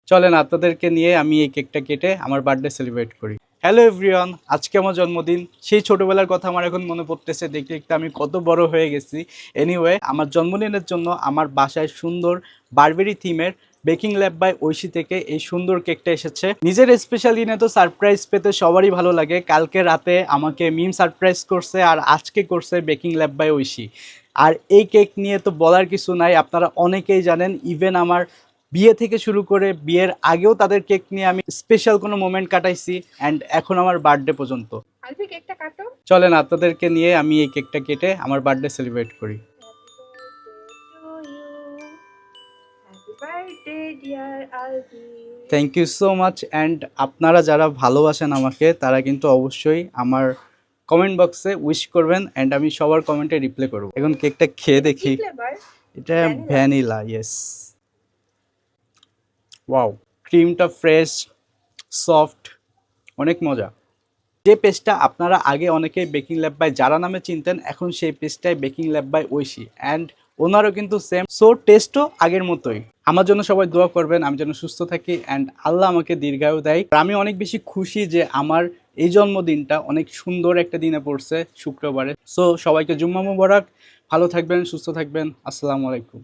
চলেন আপনাদেরকে নিয়ে আমি এই কেকটা কেটে আমার বার্থডে সেলিব্রেট করি। হ্যালো এভরিওয়ান, আজকে আমার জন্মদিন। সেই ছোটবেলার কথা আমার এখন মনে পড়তেছে, দেখতে দেখতে আমি কত বড় হয়ে গেছি। এনিওয়ে, আমার জন্মদিনের জন্য আমার বাসায় সুন্দর বারবেরি থিমের বেকিং ল্যাব বাই ঐশী থেকে এই সুন্দর কেকটা এসেছে। নিজের স্পেশাল দিনে তো সারপ্রাইজ পেতে সবারই ভালো লাগে। কালকে রাতে আমাকে মিম সারপ্রাইজ করছে, আর আজকে করছে বেকিং ল্যাব বাই ঐশী। আর এই কেক নিয়ে তো বলার কিছু নাই, আপনারা অনেকেই জানেন। ইভেন আমার বিয়ে থেকে শুরু করে বিয়ের আগেও তাদের কেক নিয়ে আমি স্পেশাল কোনো মোমেন্ট কাটাইছি, অ্যান্ড এখন আমার বার্থডে পর্যন্ত। আলফি কেকটা কাটো। চলেন আপনাদেরকে নিয়ে আমি এই কেকটা কেটে আমার বার্থডে সেলিব্রেট করি। Happy birthday dear Alfie. Thank you so much. And আপনারা যারা ভালোবাসেন আমাকে, তারা কিন্তু অবশ্যই আমার কমেন্ট বক্সে উইশ করবেন, অ্যান্ড আমি সবার কমেন্টে রিপ্লাই করব। এখন কেকটা খেয়ে দেখি। ফ্লেভার? এটা ভ্যানিলা, ইয়েস। ওয়াও, ক্রিমটা ফ্রেশ, সফট, অনেক মজা। যে পেজটা আপনারা আগে অনেকেই বেকিং ল্যাব বাই যারা নামে চিনতেন, এখন সেই পেজটাই baking lab by Aishi, and ওনারও কিন্তু সেম। সো টেস্টও আগের মতোই। আমার জন্য সবাই দোয়া করবেন, আমি যেন সুস্থ থাকি অ্যান্ড আল্লাহ আমাকে দীর্ঘায়ু দেয়। আর আমি অনেক বেশি খুশি যে আমার এই জন্মদিনটা অনেক সুন্দর একটা দিনে পড়ছে, শুক্রবারে। সো সবাইকে জুম্মা মুবারক। ভালো থাকবেন, সুস্থ থাকবেন। আসসালামু আলাইকুম।